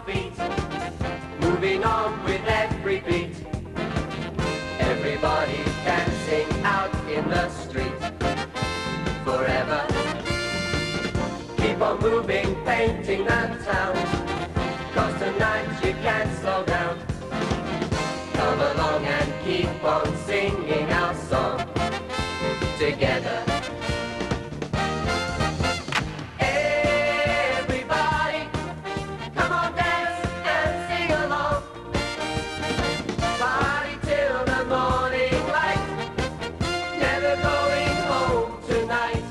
feet, moving on with every beat. Everybody can sing out in the street forever. Keep on moving, painting the town, 'cause tonight you can't slow down. Come along and keep on singing our song together. Everybody, come on, dance and sing along. Party till the morning light, never going home tonight.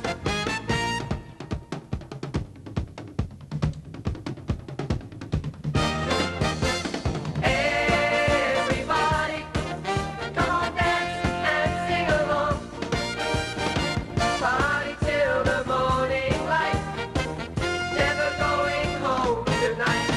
Everybody, come on, dance and sing along. Party till the morning light, never going home tonight.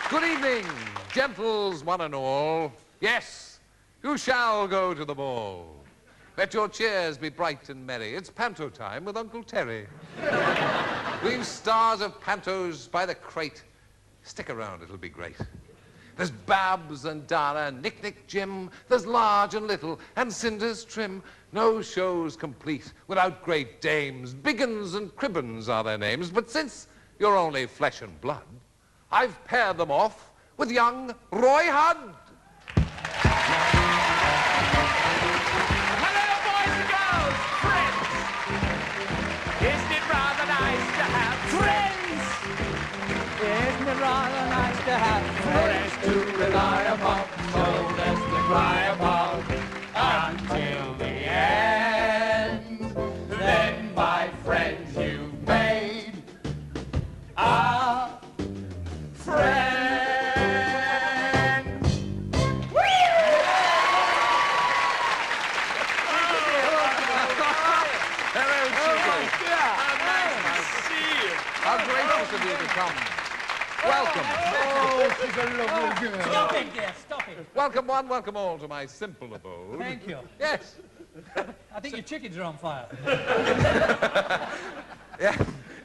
Good evening, gentles one and all. Yes, you shall go to the ball. Let your cheers be bright and merry. It's panto time with Uncle Terry. We've stars of pantos by the crate. Stick around, it'll be great. There's Babs and Dara and Nick Nick Jim. There's Large and Little and Cinders Trim. No show's complete without great dames. Biggins and Cribbins are their names. But since you're only flesh and blood, I've paired them off with young Roy Hudd. Hello, boys and girls, friends. Isn't it rather nice to have friends? Isn't it rather nice to have friends to rely upon, shoulders to cry upon, until the end? Then, my friends, you've made a friend. How gracious of you to come. Welcome. Oh, she's a lovely girl. Stop it, dear, stop it. Welcome one, welcome all to my simple abode. Thank you. Yes. I think your chickens are on fire. Yeah.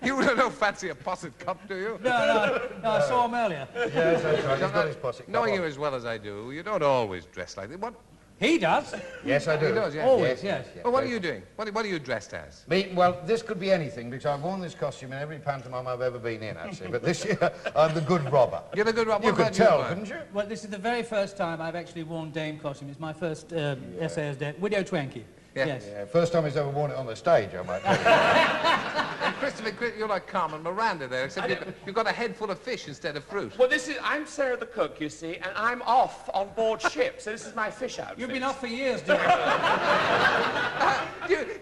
You don't fancy a posset cup, do you? No, I saw them earlier. Yes, that's right. He's got his posset. Knowing you as well as I do, you don't always dress like that. What? He does. Yes, I do. He does, yes. Always, yes. Well, what are you doing? What are you dressed as? Me? Well, this could be anything, because I've worn this costume in every pantomime I've ever been in, actually. But this year, I'm the good robber. You're the good robber. You What could about tell, Mark? couldn't you? Well, this is the very first time I've actually worn dame costume. It's my first essay as dame. Widow Twanky. Yeah. Yes. Yeah, first time he's ever worn it on the stage, I might tell you. And Christopher, you're like Carmen Miranda there, except you've got a head full of fish instead of fruit. Well, I'm Sarah the cook, you see, and I'm off on board ship, so this is my fish outfit. You've been off for years, dear.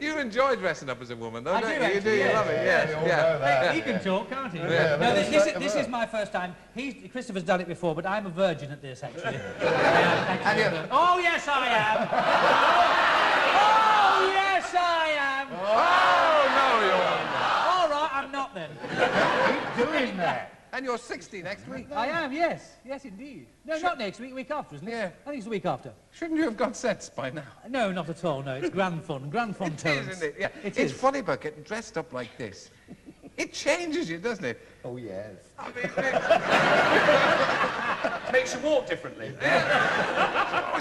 You enjoy dressing up as a woman, though, I don't do, you? You actually, do, you yes. love it, we yes. all know that. He can talk, can't he? Yeah, No, but this is my first time. Christopher's done it before, but I'm a virgin at this, actually. And you- Oh, yes, I am. Oh, yes, I am. Oh, no, you aren't. All right, I'm not then. Keep doing that. And you're 60 next week. I am, yes. Yes, indeed. No, not next week, week after, isn't it? Yeah. I think it's the week after. Shouldn't you have got sets by now? No, not at all, no. It's grand fun. Grand fun, It is, Terence. isn't it? Yeah. It It's is. funny about getting dressed up like this. It changes you, doesn't it? Oh, yes. I mean, Makes you walk differently.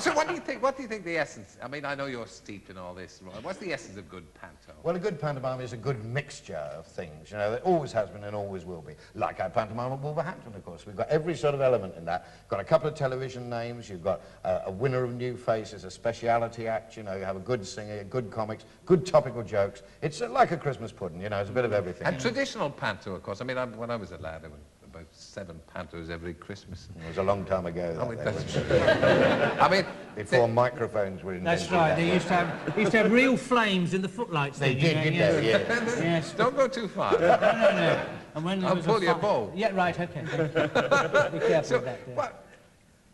so what do you think? What do you think the essence? I mean, I know you're steeped in all this. Right? What's the essence of good panto? Well, a good pantomime is a good mixture of things, you know, that always has been and always will be. Like our pantomime at Wolverhampton, of course. We've got every sort of element in that. Got a couple of television names, you've got a winner of new faces, a speciality act, you know, you have a good singer, good comics, good topical jokes. It's like a Christmas pudding, you know, it's a bit of everything. And traditional panto, of course. I mean, when I was a lad, there were about 7 pantos every Christmas. It was a long time ago. I mean, that that's was I mean, before microphones were invented. That's right. They used to have real flames in the footlights. They then, did, you know, didn't yes. they? Yeah. Yes. don't go too far. No. And when there I'll was pull a your fi- bow. Yeah, right, okay. Be careful So, with that. what,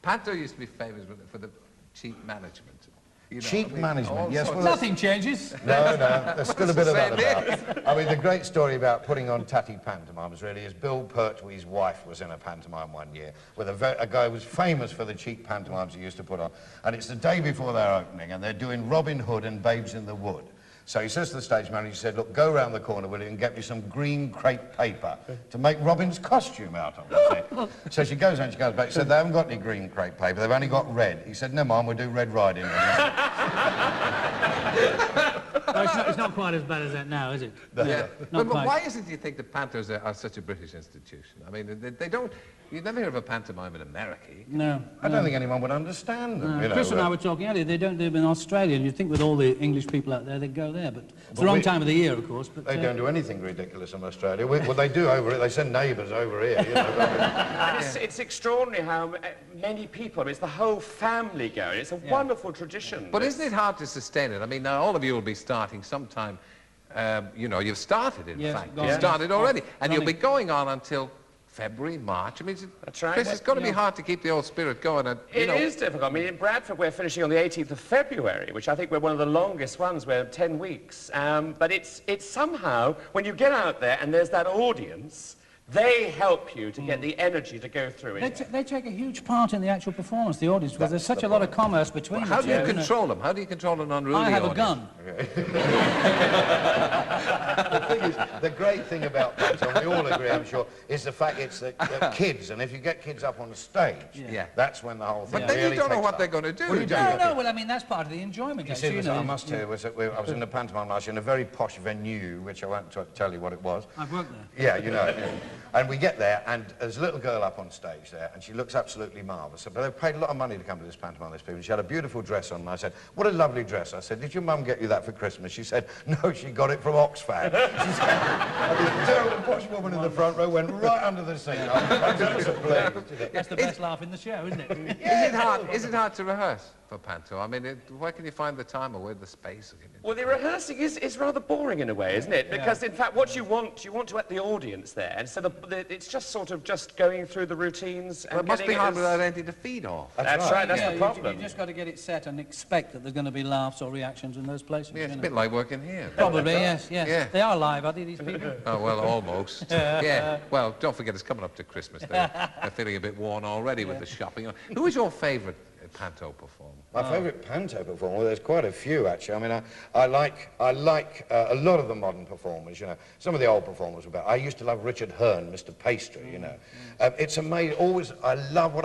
Panto used to be famous for the cheap management. You know, Cheap management, yes. Well, Nothing changes. no, there's still a bit of that Same about. I mean, the great story about putting on tatty pantomimes really is Bill Pertwee's wife was in a pantomime one year with a guy who was famous for the cheap pantomimes he used to put on. And it's the day before their opening, and they're doing Robin Hood and Babes in the Wood. So he says to the stage manager, he said, look, go round the corner, will you, and get me some green crepe paper to make Robin's costume out of. So she goes and she goes back. He said, they haven't got any green crepe paper, they've only got red. He said, no, Mum, we'll do Red Riding Hood. No, it's not quite as bad as that now, is it? Yeah. Not But quite. why is it, do you think, that pantos are such a British institution? I mean, they don't... You never hear of a pantomime in America. No. I don't think anyone would understand them, you know. Chris and I were talking earlier, they don't do them in Australia, and you'd think with all the English people out there, they'd go there, but it's the wrong time of the year, of course. But They don't do anything ridiculous in Australia. Well, they do over it. They send neighbours over here, you know. And it's extraordinary how many people, I mean, it's the whole family going. It's a wonderful tradition. But isn't it hard to sustain it? I mean, now all of you will be starting sometime, you know, you've started, in fact. You've started already. And you'll be going on until February, March. I mean, That's right. Chris, it's got to be hard to keep the old spirit going. And, It is difficult. I mean, in Bradford, we're finishing on the 18th of February, which I think we're one of the longest ones. We're 10 weeks. But it's somehow, when you get out there and there's that audience, they help you to get the energy to go through it. they take a huge part in the actual performance, the audience, because there's such a lot of commerce between how them. do you control them? How do you control an unruly I have a audience? gun. The thing is, the great thing about panto, and we all agree, I'm sure, is the fact it's the kids, and if you get kids up on the stage, that's when the whole thing But then really you don't know takes what off. they're going to do. Well, you do don't. you? No, well, I mean, that's part of the enjoyment. You see, I must tell you, I was in a pantomime last year in a very posh venue, which I won't tell you what it was. I've worked there. Yeah, you know. And we get there, and there's a little girl up on stage there, and she looks absolutely marvellous. But they've paid a lot of money to come to this pantomime, these people. And she had a beautiful dress on, and I said, what a lovely dress. I said, did your mum get you that for Christmas? She said, no, she got it from Oxfam. She said, and this terrible posh woman in the front row went right under the seat. That's the best laugh in the show, isn't it? Is it hard to rehearse for panto? I mean, where can you find the time or where the space? Well, the rehearsing is rather boring in a way, isn't it? Because, in fact, what you want to have the audience there. And so it's just sort of just going through the routines and Well, it must be getting hard as- without anything to feed off. That's right, that's the problem. You just got to get it set and expect that there's going to be laughs or reactions in those places. Yeah, it's you a know. bit like working here. Probably, yes. Yeah. They are live, are they, these people? Oh, well, almost. Yeah. Well, don't forget, it's coming up to Christmas. They're feeling a bit worn already with the shopping. Who is your favourite panto performer? My favourite panto performer, well, there's quite a few, actually. I mean, I like a lot of the modern performers, you know. Some of the old performers were better. I used to love Richard Hearn, Mr. Pastry, you know. It's amazing. What I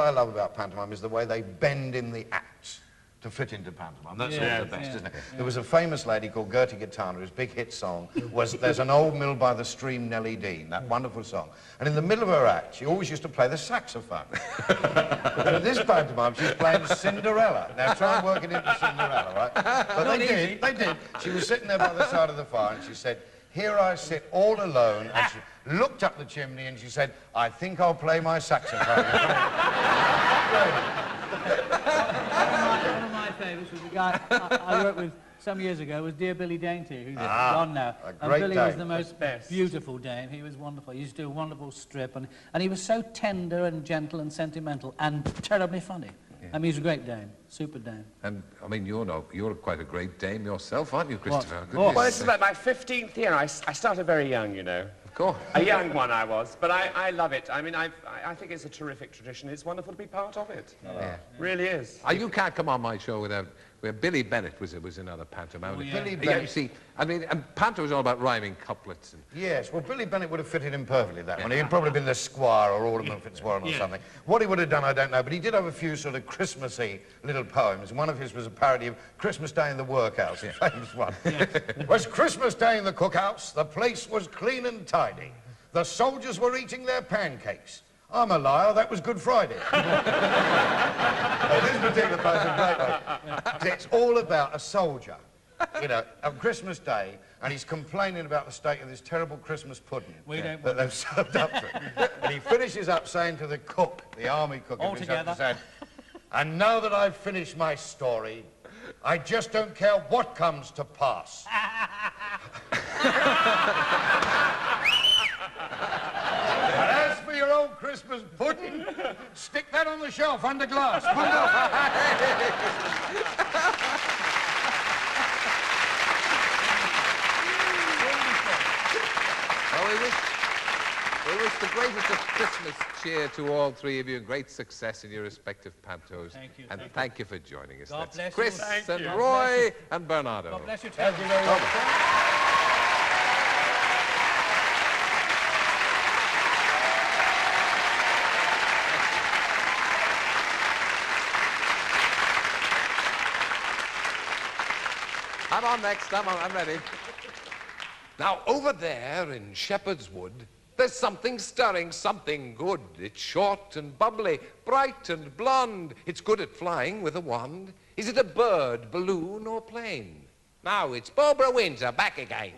love about pantomime is the way they bend in the acts to fit into pantomime. That's always the best, isn't it? There was a famous lady called Gertie Gitana, whose big hit song was There's an Old Mill by the Stream, Nellie Dean, that wonderful song. And in the middle of her act, she always used to play the saxophone. But in this pantomime, she's playing Cinderella. Now, try and work it into Cinderella, right? But they did. She was sitting there by the side of the fire, and she said, here I sit all alone, and she looked up the chimney, and she said, I think I'll play my saxophone. One of my favourites was a guy I worked with some years ago, was Dear Billy Dainty, who's gone now. And Billy was the most beautiful dame. He was wonderful. He used to do a wonderful strip, and he was so tender and gentle and sentimental and terribly funny. I mean, he's a great dame, super dame. And, I mean, you're quite a great dame yourself, aren't you, Christopher? What? Well, this is like my 15th year. I started very young, you know. Of course. A young one I was, but I love it. I mean, I think it's a terrific tradition. It's wonderful to be part of it. Yeah. Really is. You can't come on my show without... Where Billy Bennett was another pantomime. Billy Yeah, you Bennett. see, I mean, and panto is all about rhyming couplets. And Yes, well, Billy Bennett would have fitted in perfectly, that one. He'd probably been the Squire or Alderman Fitzwarren or something. What he would have done, I don't know, but he did have a few sort of Christmassy little poems. One of his was a parody of Christmas Day in the Workhouse, a famous one. Was Christmas Day in the cookhouse, the place was clean and tidy. The soldiers were eating their pancakes. I'm a liar, that was Good Friday. This particular poem is a great one. It's all about a soldier, you know, on Christmas Day, and he's complaining about the state of this terrible Christmas pudding that they've served up to him. And he finishes up saying to the cook, the army cook, All together. said, and now that I've finished my story, I just don't care what comes to pass. And as for your old Christmas pudding, stick that that on the shelf under glass. Well, we wish the greatest of Christmas cheer to all three of you and great success in your respective pantos. Thank you. And thank you for joining us. God That's bless Chris you. Thank and you. Roy and Bernardo. God bless you. Thank you very much. I'm on next. I'm ready. Now, over there in Shepherd's Wood, there's something stirring, something good. It's short and bubbly, bright and blonde. It's good at flying with a wand. Is it a bird, balloon, or plane? Now, it's Barbara Windsor back again.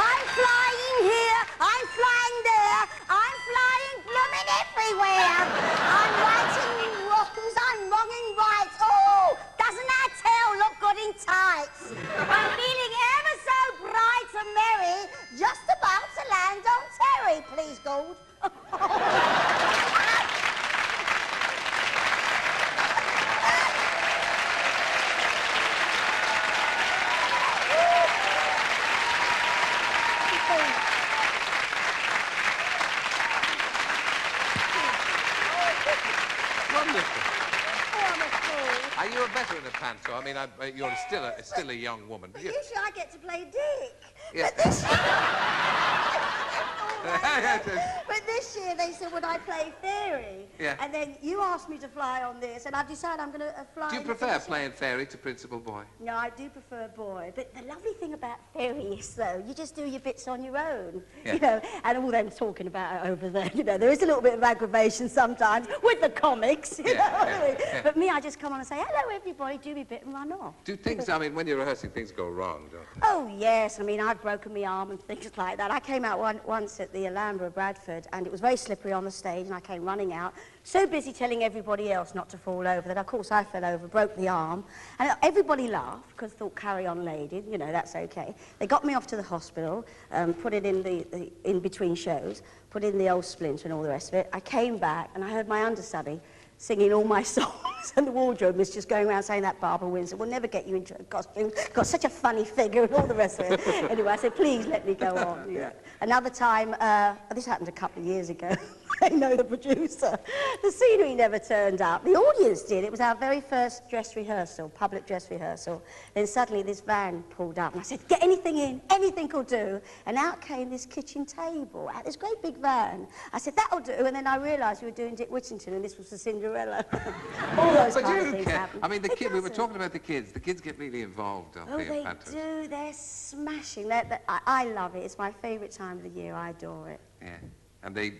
I'm flying here, I'm flying there, I'm flying blooming everywhere. I'm writing wrongs, I'm wronging rights. Oh, doesn't that tell? Look good in tights. I'm feeling ever so bright and merry, just about to land on Terry, please, Gold. Wonderful. Oh, I'm a fool. Are you a better in a panto? I mean, you're still a young woman. But usually I get to play Dick. Yeah. But this year... Yes. But this year they said, would I play Fairy? Yeah. And then you asked me to fly on this, and I've decided I'm going to fly... Do you in the prefer position- playing fairy to principal boy? No, I do prefer boy. But the lovely thing about Fairy is, though, you just do your bits on your own. Yeah. You know, and all them talking about it over there, you know, there is a little bit of aggravation sometimes with the comics, you know what I mean? Yeah. But me, I just come on and say, hello, everybody, do me bit and run off. Do things, I mean, when you're rehearsing, things go wrong, don't they? Oh, yes. I mean, I've broken my arm and things like that. I came out once at the Alhambra, Bradford, and it was very slippery on the stage, and I came running out, so busy telling everybody else not to fall over that, of course, I fell over, broke the arm, and everybody laughed, because thought, carry on, lady, you know, that's okay. They got me off to the hospital, put it in the in-between shows, put in the old splinter and all the rest of it. I came back, and I heard my understudy singing all my songs, and the wardrobe was just going around saying that Barbara Windsor will never get you into a costume, got such a funny figure and all the rest of it. Anyway, I said, please let me go on. Yeah. Another time, this happened a couple of years ago, I know the producer, the scenery never turned up. The audience did. It was our very first dress rehearsal, public dress rehearsal. Then suddenly this van pulled up, and I said, get anything in, anything will do. And out came this kitchen table, out this great big van. I said, that'll do, and then I realised we were doing Dick Whittington, and this was the Cinderella. All those But kind you of things care. happen. I mean, the It kid, we were doesn't. talking about the kids. The kids get really involved, don't Oh, they, in they pantos? do. They're smashing. I love it. It's my favourite time of the year. I adore it. Yeah. And they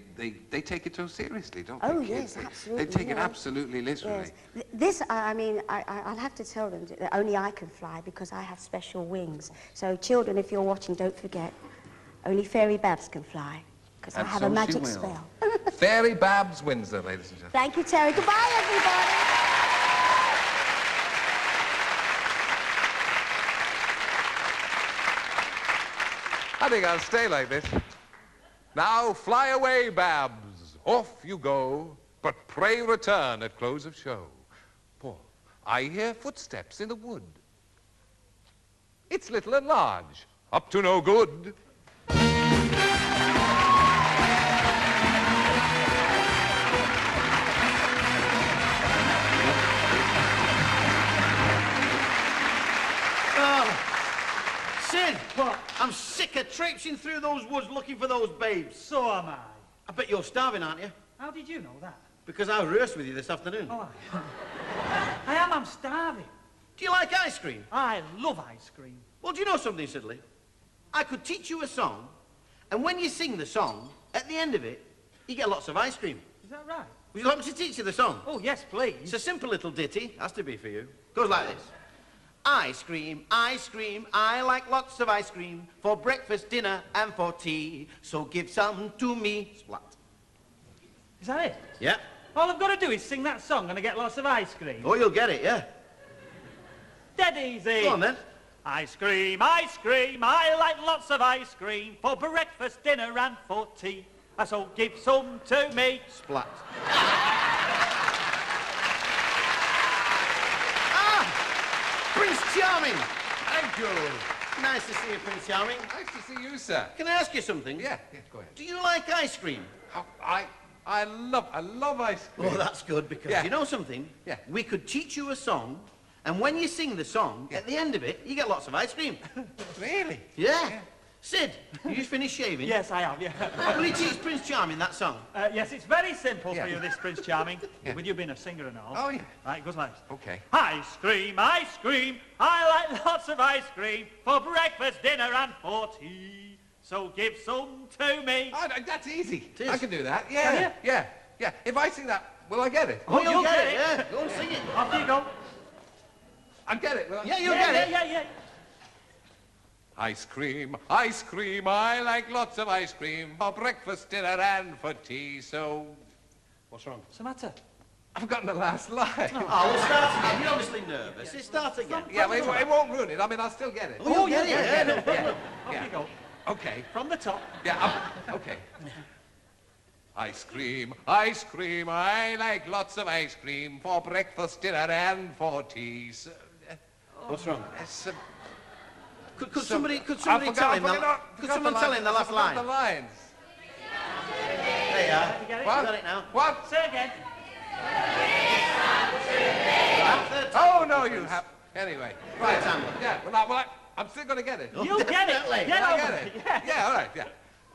take it so seriously, don't they, Oh, kids? yes, absolutely, They take it yeah. absolutely literally. Yes. This, I mean, I'll have to tell them that only I can fly because I have special wings. So, children, if you're watching, don't forget, only Fairy Babs can fly because I And have so a she magic will. spell. Fairy Babs Windsor, ladies and gentlemen. Thank you, Terry. Goodbye, everybody. I think I'll stay like this. Now fly away, Babs. Off you go, but pray return at close of show. Paul, I hear footsteps in the wood. It's little and large, up to no good. Sid, what? I'm sick of traipsing through those woods looking for those babes. So am I. I bet you're starving, aren't you? How did you know that? Because I rehearsed with you this afternoon. Oh, I am. I'm starving. Do you like ice cream? I love ice cream. Well, do you know something, Sidley? I could teach you a song, and when you sing the song, at the end of it, you get lots of ice cream. Is that right? Would you like me to teach you the song? Oh, yes, please. It's a simple little ditty, has to be for you. Goes like this. Ice cream, I like lots of ice cream for breakfast, dinner, and for tea. So give some to me. Splat. Is that it? Yeah. All I've got to do is sing that song and I get lots of ice cream. Oh, you'll get it, yeah. Dead easy. Go on, then. Ice cream, I like lots of ice cream for breakfast, dinner, and for tea. So give some to me. Splat. Prince Charming! Thank you. Nice to see you, Prince Charming. Nice to see you, sir. Can I ask you something? Yeah, go ahead. Do you like ice cream? Oh, I love ice cream. Oh, that's good, because Yeah. you know something? Yeah. We could teach you a song, and when you sing the song, at the end of it, you get lots of ice cream. Really? Yeah. Sid, you just finished shaving? Yes, I have, yeah. Will you teach Prince Charming that song? Yes, it's very simple Yeah. for you, this Prince Charming, Yeah. with you being a singer and all. Oh, yeah. Right, it goes like this. Okay. Ice cream, I like lots of ice cream for breakfast, dinner and for tea. So give some to me. Oh, that's easy. is. I can do that. Can Yeah, you? yeah. If I sing that, will I get it? Oh, you'll get get it. it, yeah. Go and sing it. Off you go. I'll get it. Will I? Yeah, you'll get it. Yeah. Ice cream, I like lots of ice cream for breakfast, dinner and for tea. So, What's wrong? What's the matter? I've forgotten the last line. Oh, we'll start again. You're obviously nervous. Let's start again. Yeah, but it won't ruin it. I mean, I'll still get it. Oh, you'll get it, yeah, no yeah. Off Yeah. you go. Okay. From the top. Yeah, okay. Ice cream, I like lots of ice cream for breakfast, dinner and for tea. So, What's wrong? it's, Could somebody I tell forgot him the last line? The lines. There you are. You get it? What? Got it now. What? Say again. Oh, no, you have. Anyway. Right. time. Yeah, I'm still going to get it. You'll get it. Definitely. Get I over get it. Yeah, all right, yeah.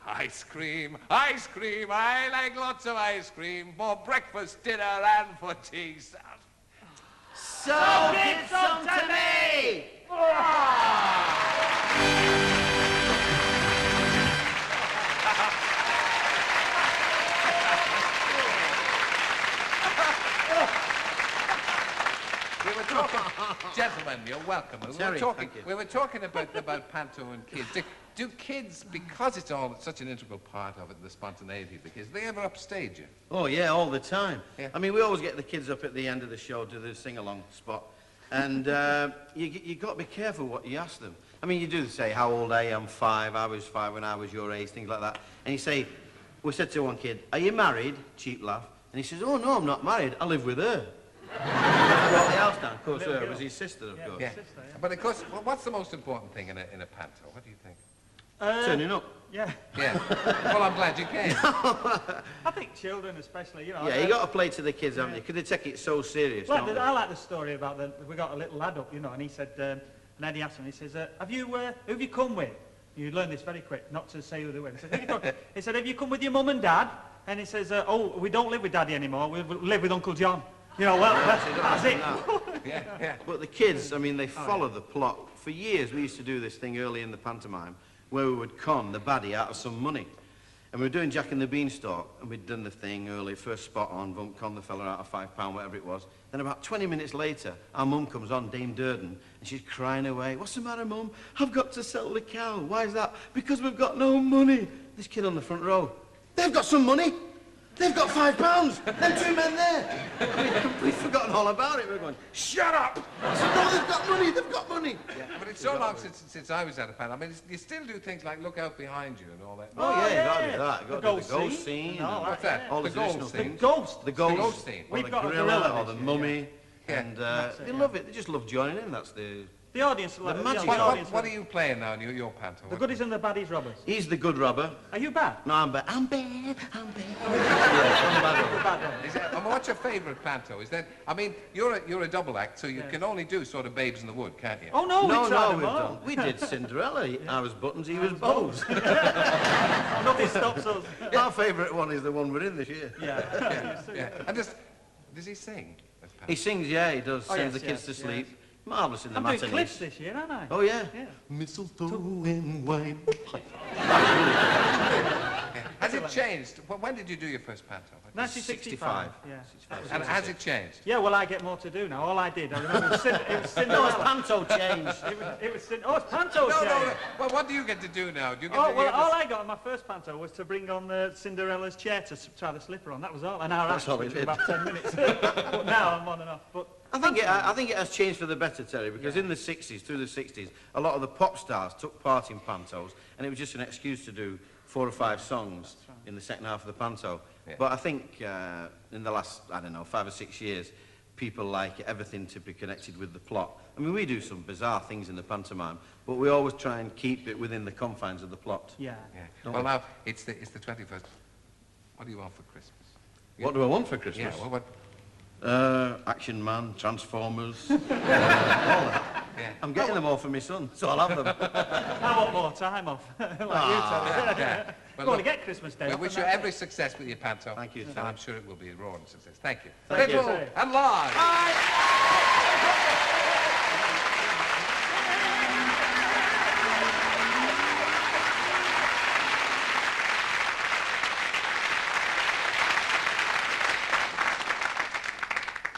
Ice cream, I like lots of ice cream for breakfast, dinner and for tea. So give some to me! We were talking, gentlemen, you're welcome. Terry, thank you. We were talking about panto and kids. Do kids, because it's all such an integral part of it, the spontaneity of the kids, they ever upstage you? Oh, yeah, all the time. Yeah. I mean, we always get the kids up at the end of the show to the sing-along spot. And you got to be careful what you ask them. I mean, you do say, how old are you? I'm 5. I was 5 when I was your age, things like that. And you say, we said to one kid, are you married? Cheap laugh. And he says, oh, no, I'm not married. I live with her. Brought the house down. Of course, her was his sister, of course. Yeah. But of course, what's the most important thing in a panto? What do you think? Turning up. Yeah. Yeah. Well, I'm glad you came. I think children especially, you know. Yeah, you got to play to the kids, haven't you? Because they take it so serious, don't they? I like the story about we got a little lad up, you know, and he said, and then he asked him, he says, who have you come with? You learn this very quick, not to say who they were. He said, who have you come with? He said, have you come with your mum and dad? And he says, oh, we don't live with Daddy anymore, we live with Uncle John. You know, well, that's it. Yeah. But the kids, I mean, they follow the plot. For years, we used to do this thing early in the pantomime where we would con the baddie out of some money. And we were doing Jack and the Beanstalk, and we'd done the thing early, first spot on, con the fella out of £5, whatever it was. Then about 20 minutes later, our mum comes on, Dame Durden, and she's crying away. What's the matter, Mum? I've got to sell the cow. Why is that? Because we've got no money. This kid on the front row, they've got some money. They've got £5. Them 2 men there. We've forgotten all about it. We're going, shut up. I said, no, they've got money. They've got money. Yeah. But it's so long since I was at a panto. I mean, you still do things like look out behind you and all that. Oh, yeah, you got to do that. You got to do the ghost ghost scene. scene. No, and What's that? all the the gold traditional scene. things. Ghost. The ghost. ghost scene. Or We've the got a gorilla, gorilla or the this year, mummy. Yeah. And they love it. They just love joining in. That's the audience, The magic. What are you playing now in your panto? The goodies and the baddies robbers. He's the good robber. Are you bad? No, I'm bad. I'm bad. I'm bad. Yeah, I'm the bad robber. Bad robber. What's your favourite panto? Is that? I mean, you're a double act, so you can only do sort of Babes in the Wood, can't you? Oh, no, No, we tried we've them all. done. We did Cinderella. I was buttons, he was bows. Nothing stops us. Our favourite one is the one we're in this year. Yeah. And does he sing? as Panto? He sings, yeah, he does. Oh, Sends yes, the kids yes, to sleep. yes. Marvellous in the I'm doing matinees. clips this year, aren't I? Oh, yeah? Yeah. Mistletoe and wine. Has it changed? When did you do your first panto? 1965. Yeah. And has it changed? Yeah, well, I get more to do now. All I did, I remember, it was No, it's Cinderella. panto change. Oh, it's panto No. chair. Well, what do you get to do now? Do you get Oh, to, well, all I got in my first panto was to bring on Cinderella's chair to try the slipper on. That was all. An hour That's all actually, we which was did. about 10 minutes. But now I'm on and off. But I think it has changed for the better, Terry, because in the 60s, through the 60s, a lot of the pop stars took part in pantos, and it was just an excuse to do 4 or 5 songs in the second half of the panto. Yeah. But I think in the last, I don't know, 5 or 6 years, people like everything to be connected with the plot. I mean, we do some bizarre things in the pantomime, but we always try and keep it within the confines of the plot. Yeah. Well, now, it's the 21st. What do you want for Christmas? What do I want for Christmas? Yeah, well, what? Action Man, Transformers, all that. Yeah. I'm getting them all for my son, so I'll have them. I want more time off. Like you, Tony. Yeah. Well, want to get Christmas Day. We wish you every success with your panto. Thank you, And Terry. I'm sure it will be a roaring success. Thank you. Thank you. Little and large.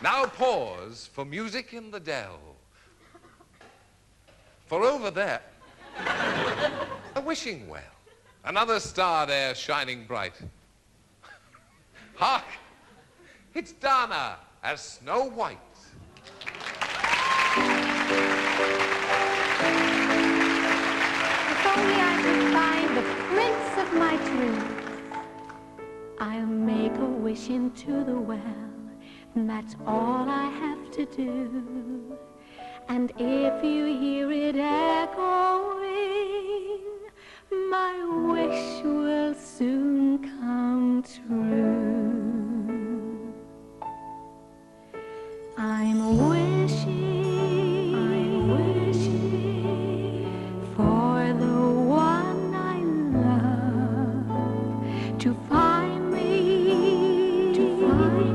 Now pause for music in the dell. For over there, a wishing well, another star there shining bright. Hark! It's Dana as Snow White. If only I could find the prince of my dreams, I'll make a wish into the well. That's all I have to do. And if you hear it echoing, my wish will soon come true. I'm wishing for the one I love to find me today.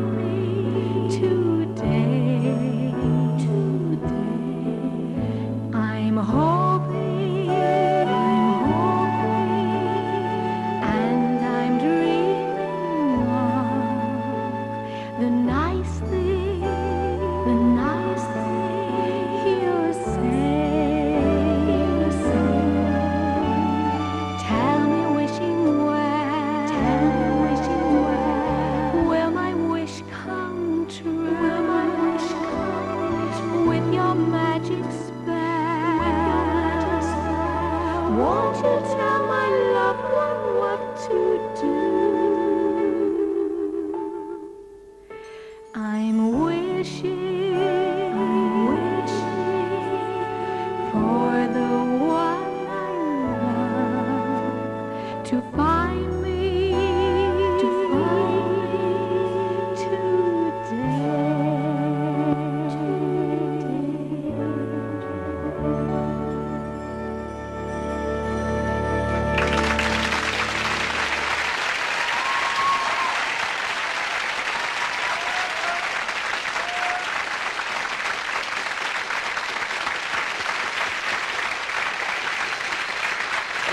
I'm hoping and I'm dreaming of the nice thing he'll say. Tell me wishing well, will my wish come true? With your magic spell, won't you tell my loved one what to do? I'm wishing for the one I love to find me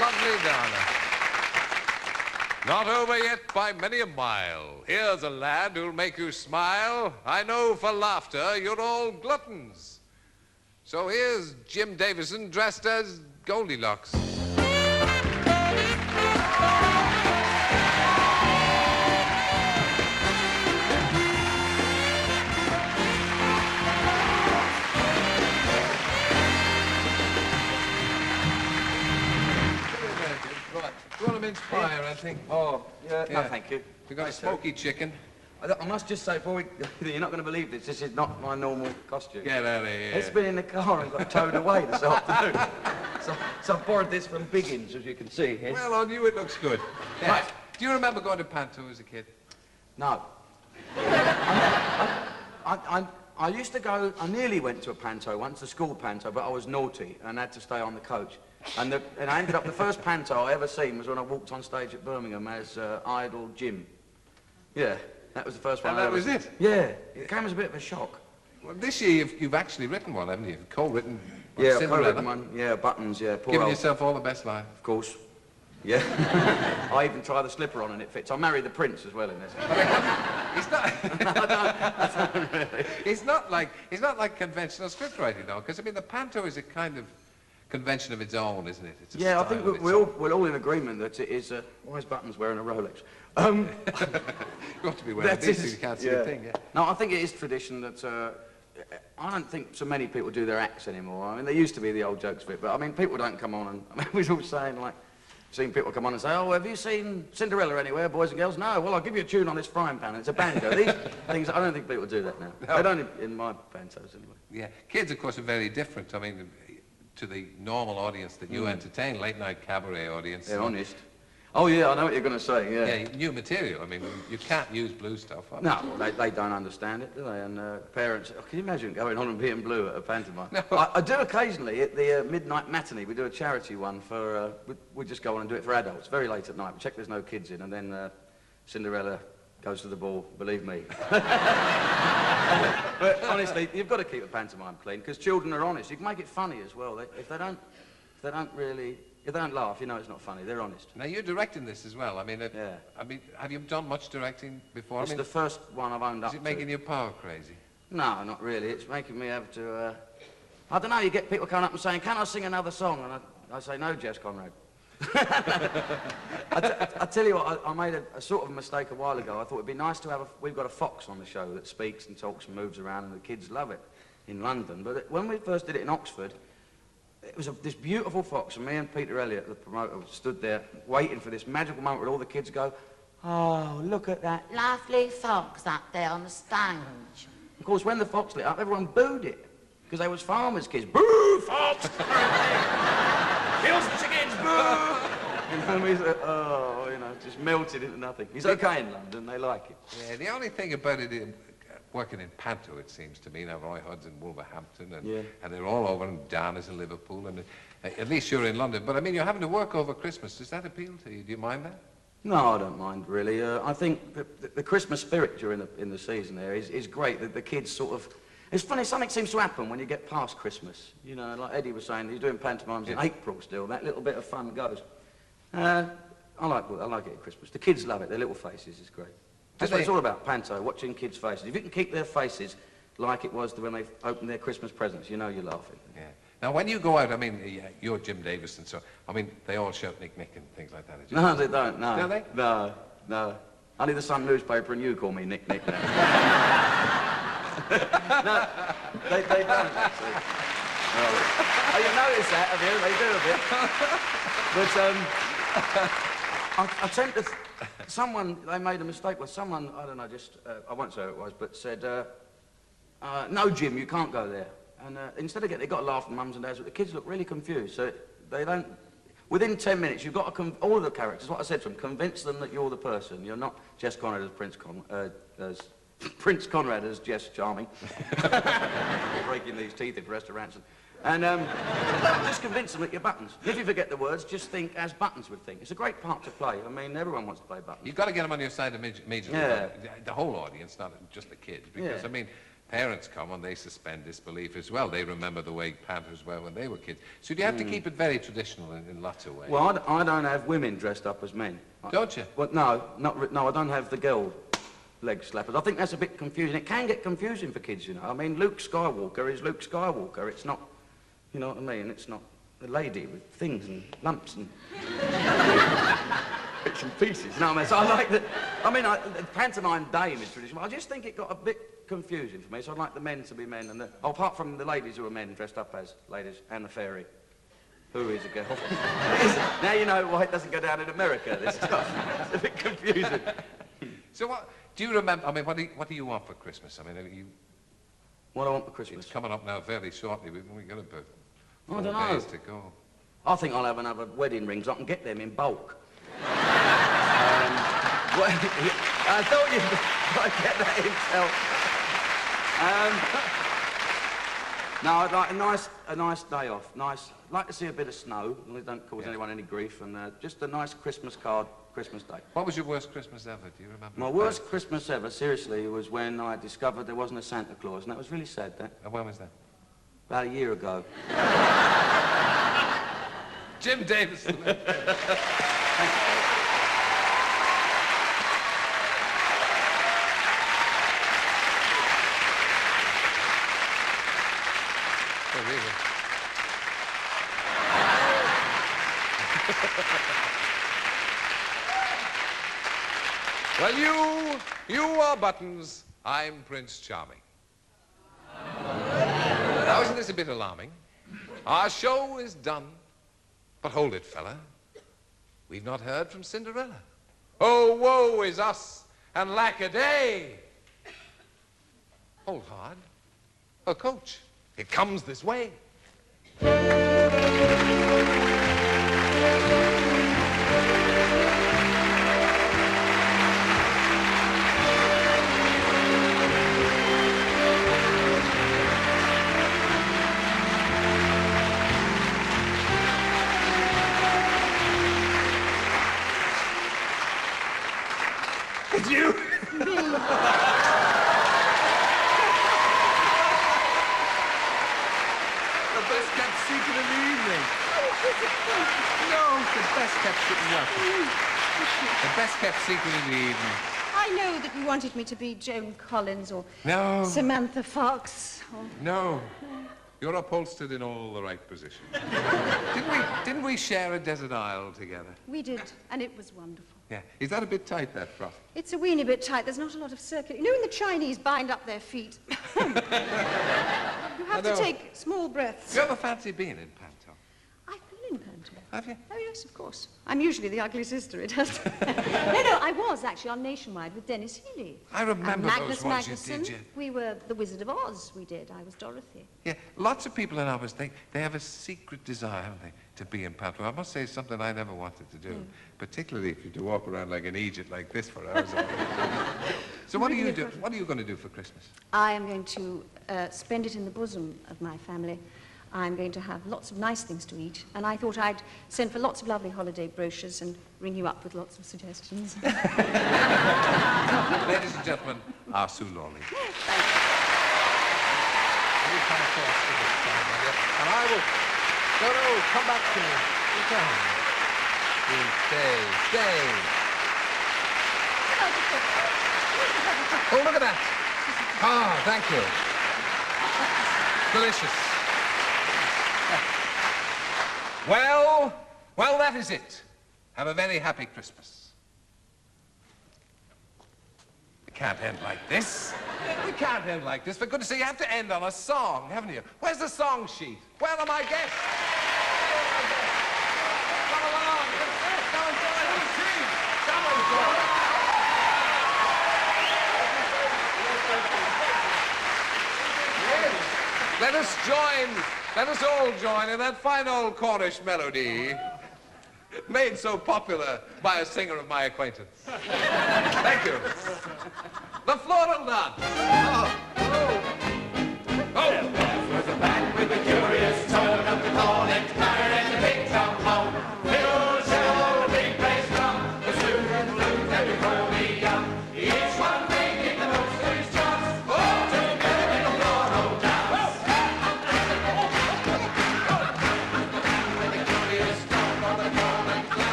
Lovely Dana. Not over yet by many a mile. Here's a lad who'll make you smile. I know for laughter you're all gluttons. So here's Jim Davison dressed as Goldilocks. You want to mince pie, I think. Oh, yeah, no, thank you. We've got a smoky chicken. I must just say, boy, you're not going to believe this. This is not my normal costume. Get out of here. It's been in the car and got towed away this afternoon. So I borrowed this from Biggins, as you can see here. Well, on you it looks good. Yeah. Right. Do you remember going to panto as a kid? No. I used to go, I nearly went to a panto once, a school panto, but I was naughty and had to stay on the coach. And I ended up, the first panto I ever seen was when I walked on stage at Birmingham as Idol Jim. Yeah, that was the first one. And that was it? Yeah, it came as a bit of a shock. Well, this year you've actually written one, haven't you? Co-written. Yeah, Cinderella. co-written one. Yeah, Buttons, yeah. Poor Giving old- yourself all the best life. Of course. Yeah. I even tried the slipper on and it fits. I married the prince as well in this. It's not. It's not like conventional script writing, though, because I mean the panto is a kind of convention of its own, isn't it? It's a Yeah, I style think of its we're own. all in agreement that it is. Why is Buttons wearing a Rolex? You ought to be wearing That this is- so you can't see yeah. a thing. Yeah. No, I think it is tradition that I don't think so many people do their acts anymore. I mean, there used to be the old jokes bit, but I mean, people don't come on and... I mean, we was all saying, like, seen people come on and say, oh, have you seen Cinderella anywhere, boys and girls? No, well, I'll give you a tune on this frying pan, and it's a banjo. These things, I don't think people do that now. No. They don't in my pantos, anyway. Yeah, kids, of course, are very different. I mean, to the normal audience that you entertain, late-night cabaret audience. They're honest. Oh, yeah, I know what you're going to say, yeah. Yeah, new material. I mean, you can't use blue stuff. No, well, they don't understand it, do they? And parents, can you imagine going on and being blue at a pantomime? No. I do occasionally, at the midnight matinee, we do a charity one for, we just go on and do it for adults, very late at night. We check there's no kids in, and then Cinderella goes to the ball, believe me. But honestly, you've got to keep a pantomime clean, because children are honest. You can make it funny as well. If they don't laugh, you know it's not funny. They're honest. Now, you're directing this as well. I mean, yeah. I mean, have you done much directing before? It's the first one I've owned up to. Is it making you power crazy? No, not really. It's making me have to, I don't know, you get people coming up and saying, can I sing another song? And I say, no, Jess Conrad. I tell you what, I made a sort of mistake a while ago. I thought it'd be nice to have we've got a fox on the show that speaks and talks and moves around, and the kids love it in London. But when we first did it in Oxford, it was this beautiful fox, and me and Peter Elliott, the promoter, stood there waiting for this magical moment where all the kids go, oh, look at that lovely fox up there on the stage. Of course, when the fox lit up, everyone booed it, because they was farmers' kids. Boo, fox! Kills the chickens, boo! And we said, oh, you know, just melted into nothing. He's okay in London, they like it. Yeah, the only thing about it, working in panto, it seems to me, now Roy Hudd's in Wolverhampton, and they're all over, and Dan is in Liverpool, and at least you're in London. But I mean, you're having to work over Christmas. Does that appeal to you? Do you mind that? No, I don't mind, really. I think the Christmas spirit during in the season there is great. The kids sort of... It's funny, something seems to happen when you get past Christmas. You know, like Eddie was saying, he's doing pantomimes in April still. That little bit of fun goes. I like it at Christmas. The kids love it. Their little faces is great. That's what it's all about, panto, watching kids' faces. If you can keep their faces like it was when they opened their Christmas presents, you know you're laughing. Yeah. Now, when you go out, I mean, you're Jim Davis, and so, I mean, they all shout Nick Nick and things like that. No, they don't, no. Do they? No, no. Only the Sun newspaper and you call me Nick Nick now. No, they don't, actually. Oh, you noticed that, have you? They do a bit. But, I tend to... they made a mistake with someone, I don't know, just, I won't say who it was, but said, no, Jim, you can't go there. And instead of they got to laugh at mums and dads, but the kids look really confused, so they don't... Within 10 minutes, you've got to, all of the characters, what I said to them, convince them that you're the person. You're not Jess Conrad as Prince Conrad as Jess Charming. Breaking these teeth in restaurants. And just convince them that you're Buttons. If you forget the words, just think as Buttons would think. It's a great part to play. I mean, everyone wants to play Buttons. You've got to get them on your side immediately. Yeah. The whole audience, not just the kids. Because, I mean, parents come and they suspend disbelief as well. They remember the way pantos were when they were kids. So do you have to keep it very traditional in lots of ways? Well, I don't have women dressed up as men. Don't you? Well, no, I don't have the girl leg slappers. I think that's a bit confusing. It can get confusing for kids, you know. I mean, Luke Skywalker is Luke Skywalker. It's not... You know what I mean? It's not a lady with things and lumps and bits and pieces. You know what I mean? So I like that. I mean, the pantomime dame is traditional. I just think it got a bit confusing for me. So I'd like the men to be men, and apart from the ladies who are men dressed up as ladies, and the fairy, who is a girl. Now you know why it doesn't go down in America. This stuff. It's a bit confusing. So what do you remember? I mean, what do you want for Christmas? I mean, what I want for Christmas? It's coming up now very shortly. We've only got about 4 days to go. I think I'll have another wedding ring, so I can get them in bulk. I thought you'd get that in. No, I'd like a nice day off. I'd like to see a bit of snow. Don't cause anyone any grief, and just a nice Christmas card, Christmas Day. What was your worst Christmas ever? Do you remember? My worst Christmas ever, seriously, was when I discovered there wasn't a Santa Claus, and that was really sad. That. And when was that? About a year ago. Jim Davis. Thank you. Well, you are Buttons, I'm Prince Charming. Now, isn't this a bit alarming? Our show is done. But hold it, fella. We've not heard from Cinderella. Oh, woe is us, and lack a day. Hold hard. Oh, coach, it comes this way. It's you. The best kept secret in the evening. No, the best kept secret. The best kept secret in the evening. I know that you wanted me to be Joan Collins or No. Samantha Fox. Or... No. You're upholstered in all the right positions. Didn't we share a desert isle together? We did, and it was wonderful. Yeah. Is that a bit tight, that frock? It's a weeny bit tight. There's not a lot of circulation. You know when the Chinese bind up their feet? You have to take small breaths. You ever fancy being in panto? I've been in panto. Have you? Oh, yes, of course. I'm usually the ugly sister, it has to be. No, I was actually on Nationwide with Dennis Healy. I remember Magnus those ones Magnuson. you did, yeah. We were the Wizard of Oz, we did. I was Dorothy. Yeah, lots of people in ours, they have a secret desire, haven't they, to be in panto. I must say it's something I never wanted to do, particularly if you do walk around like an Egypt like this for hours. So what are you going to do for Christmas? I am going to spend it in the bosom of my family. I'm going to have lots of nice things to eat, and I thought I'd send for lots of lovely holiday brochures and ring you up with lots of suggestions. Ladies and gentlemen, our Sue Lawley. Thank you. You come across to this time, my dear, and I will... No, come back to me. You come. You stay. Oh, look at that. Ah, thank you. Delicious. Well, that is it. Have a very happy Christmas. It can't end like this. We can't end like this. For goodness sake, you have to end on a song, haven't you? Where's the song sheet? Where are my guests? Come along. Come and join us. Come and join us. Let us all join in that fine old Cornish melody made so popular by a singer of my acquaintance. Thank you. The floral dance. Oh.